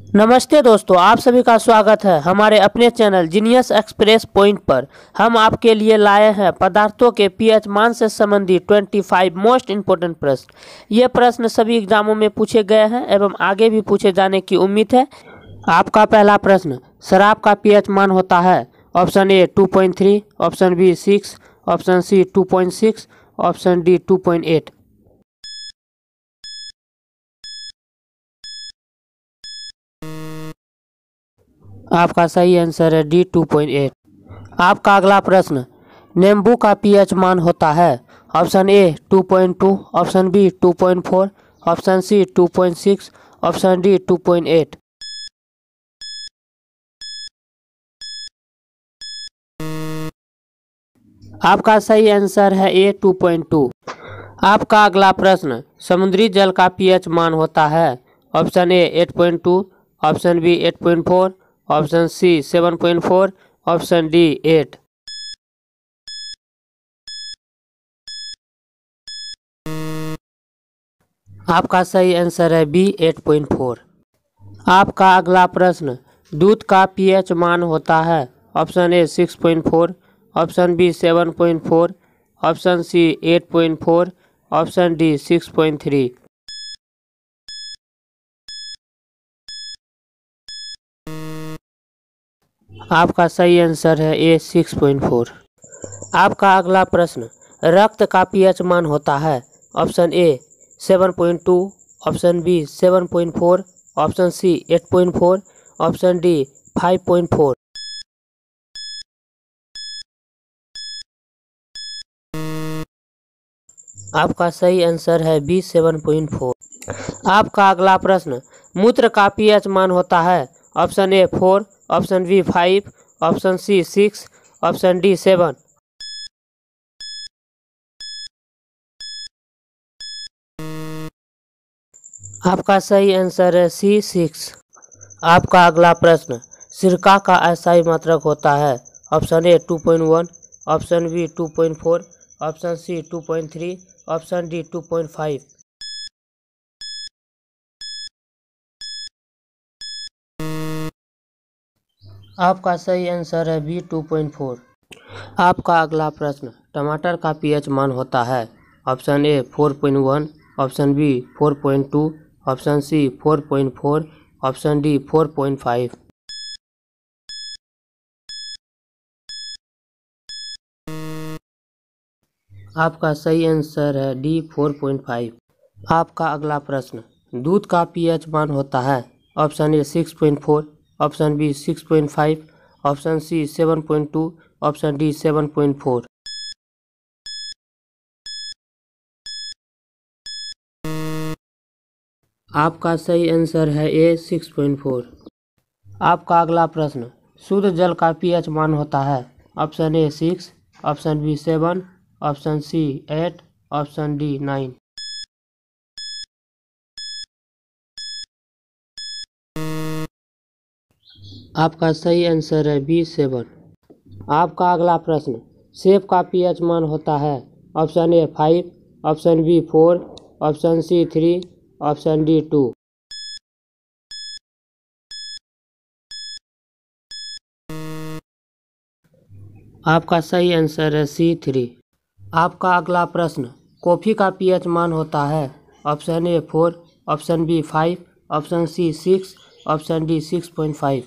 नमस्ते दोस्तों, आप सभी का स्वागत है हमारे अपने चैनल जीनियस एक्सप्रेस पॉइंट पर। हम आपके लिए लाए हैं पदार्थों के पीएच मान से संबंधित 25 मोस्ट इम्पोर्टेंट प्रश्न। ये प्रश्न सभी एग्जामों में पूछे गए हैं एवं आगे भी पूछे जाने की उम्मीद है। आपका पहला प्रश्न, शराब का पीएच मान होता है? Option A 2.3, option B 6, option C 2.6, option D 2.8। आपका सही आंसर है डी 2.8। आपका अगला प्रश्न, नींबू का पीएच मान होता है? Option A 2.2, option B 2.4, option C 2.6, option D 2.8। आपका सही आंसर है ए 2.2। आपका अगला प्रश्न, समुद्री जल का पीएच मान होता है? Option A 8.2, option B 8.4, option C 7.4, option D 8। आपका सही आंसर है बी 8.4। आपका अगला प्रश्न, दूध का पीएच मान होता है? Option A 6.4, option B 7.4, option C 8.4, option D 6.3। आपका सही आंसर है ए 6.4। आपका अगला प्रश्न, रक्त का पीएच मान होता है? Option A 7.2, option B 7.4, option C 8.4, option D 5.4। आपका सही आंसर है बी 7.4। आपका अगला प्रश्न, मूत्र का पीएच मान होता है? Option A 4, option B 5, option C 6, option D 7। आपका सही आंसर है सी 6। आपका अगला प्रश्न, सिरका का एसआई मात्रक होता है? Option A 2.1, option B 2.4, option C 2.3, option D 2.5। आपका सही आंसर है बी 2.4। आपका अगला प्रश्न, टमाटर का पीएच मान होता है? Option A 4.1, option B 4.2, option C 4.4, option D 4.5। आपका सही आंसर है डी 4.5। आपका अगला प्रश्न, दूध का पीएच मान होता है? Option A 6.4, option B 6.5, option C 7.2, option D 7.4। आपका सही आंसर है ए 6.4। आपका अगला प्रश्न, शुद्ध जल का पीएच मान होता है? Option A 6, option B 7, option C 8, option D 9। आपका सही आंसर है बी 7। आपका अगला प्रश्न, सेब का पीएच मान होता है? Option A 5, option B 4, option C 3, option D 2। आपका सही आंसर है सी 3। आपका अगला प्रश्न, कॉफ़ी का पीएच मान होता है? Option A 4, option B 5, option C 6, option D 6.5।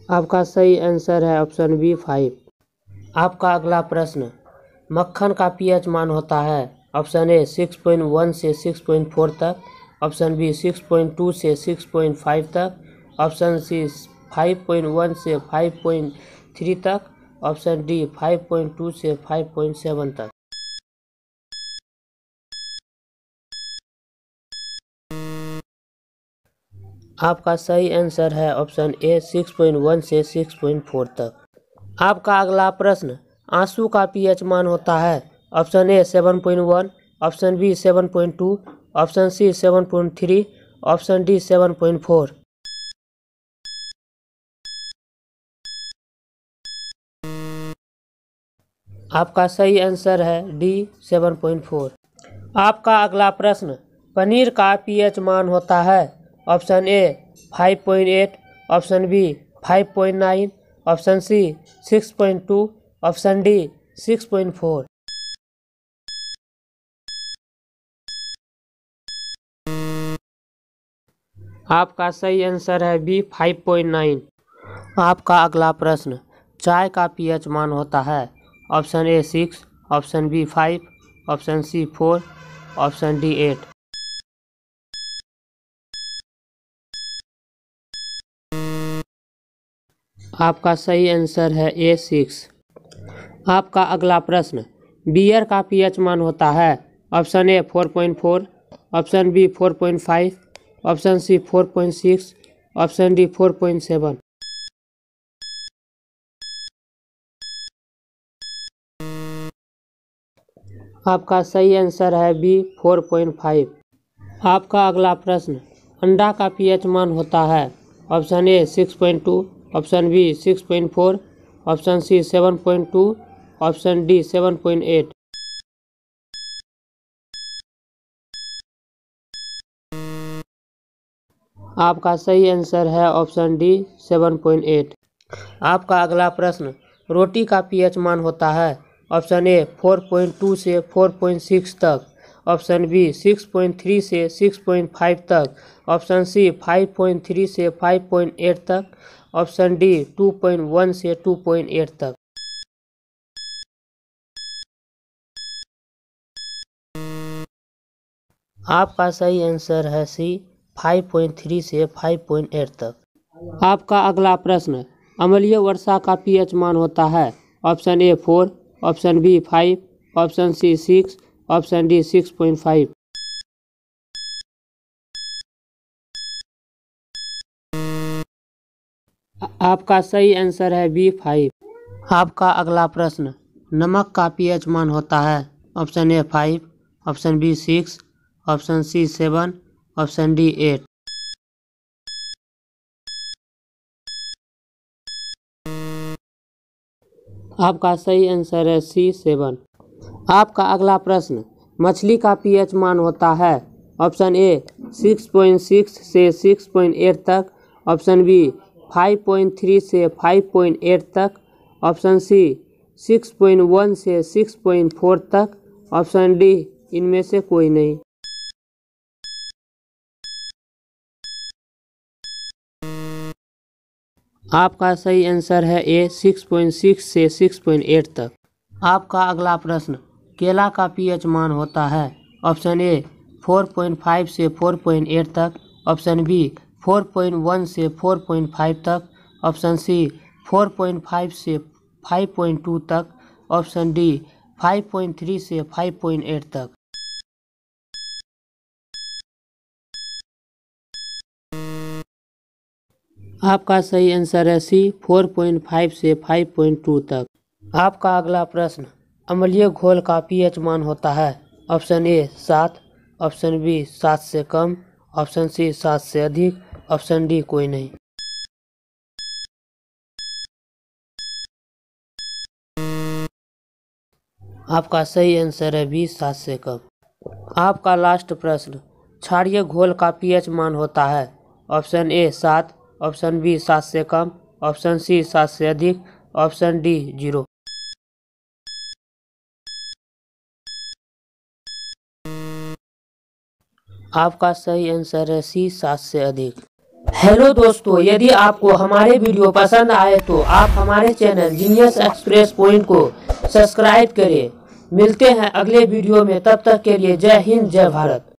आपका सही आंसर है ऑप्शन बी 5। आपका अगला प्रश्न, मक्खन का पीएच मान होता है? ऑप्शन ए 6.1 से 6.4 तक, ऑप्शन बी 6.2 से 6.5 तक, ऑप्शन सी 5.1 से 5.3 तक, ऑप्शन डी 5.2 से 5.7 तक। आपका सही आंसर है ऑप्शन ए 6.1 से 6.4 तक। आपका अगला प्रश्न, आंसू का पीएच मान होता है? Option A 7.1, option B 7.2, option C 7.3, option D 7.4। आपका सही आंसर है डी 7.4। आपका अगला प्रश्न, पनीर का पीएच मान होता है। Option A 5.8, option B 5.9, option C 6.2, option D 6.4। आपका सही आंसर है बी 5.9। आपका अगला प्रश्न, चाय का पीएच मान होता है। Option A 6, option B 5, option C 4, option D 8। आपका सही आंसर है ए 6। आपका अगला प्रश्न, बियर का पीएच मान होता है। Option A 4.4, option B 4.5, option C 4.6, option D 4.7। आपका सही आंसर है बी 4.5। आपका अगला प्रश्न, अंडा का पीएच मान होता है। Option A 6.2, option B 6.4, option C 7.2, option D 7.8। आपका सही आंसर है ऑप्शन डी 7.8। आपका अगला प्रश्न, रोटी का पीएच मान होता है। ऑप्शन ए 4.2 से 4.6 तक, ऑप्शन बी 6.3 से 6.5 तक, ऑप्शन सी 5.3 से 5.8 तक, ऑप्शन डी 2.1 से 2.8 तक। आपका सही आंसर है सी 5.3 से 5.8 तक। आपका अगला प्रश्न, अम्लीय वर्षा का पीएच मान होता है। Option A 4, option B 5, option C 6, option D 6.5। आपका सही आंसर है बी 5। आपका अगला प्रश्न, नमक का पीएच मान होता है। Option A 5, option B 6, option C 7, option D 8। आपका सही आंसर है सी 7। आपका अगला प्रश्न, मछली का पीएच मान होता है। ऑप्शन ए 6.6 से 6.8 तक, ऑप्शन बी 5.3 से 5.8 तक, ऑप्शन सी 6.1 से 6.4 तक, ऑप्शन डी इनमें से कोई नहीं। आपका सही आंसर है ए 6.6 से 6.8 तक। आपका अगला प्रश्न, केला का पीएच मान होता है। ऑप्शन ए 4.5 से 4.8 तक, ऑप्शन बी 4.1 से 4.5 तक, ऑप्शन सी 4.5 से 5.2 तक, ऑप्शन डी 5.3 से 5.8 तक। आपका सही आंसर है सी 4.5 से 5.2 तक। आपका अगला प्रश्न, अम्लीय घोल का पीएच मान होता है। ऑप्शन ए 7, ऑप्शन बी 7 से कम, ऑप्शन सी 7 से अधिक, ऑप्शन डी कोई नहीं। आपका सही आंसर है बी 7 से कम। आपका लास्ट प्रश्न, क्षारीय घोल का पीएच मान होता है। ऑप्शन ए 7, ऑप्शन बी 7 से कम, ऑप्शन सी 7 से अधिक, ऑप्शन डी 0। आपका सही आंसर है सी 7 से अधिक। हेलो दोस्तों, यदि आपको हमारे वीडियो पसंद आए तो आप हमारे चैनल जीनियस एक्सप्रेस पॉइंट को सब्सक्राइब करें। मिलते हैं अगले वीडियो में, तब तक के लिए जय हिंद, जय भारत।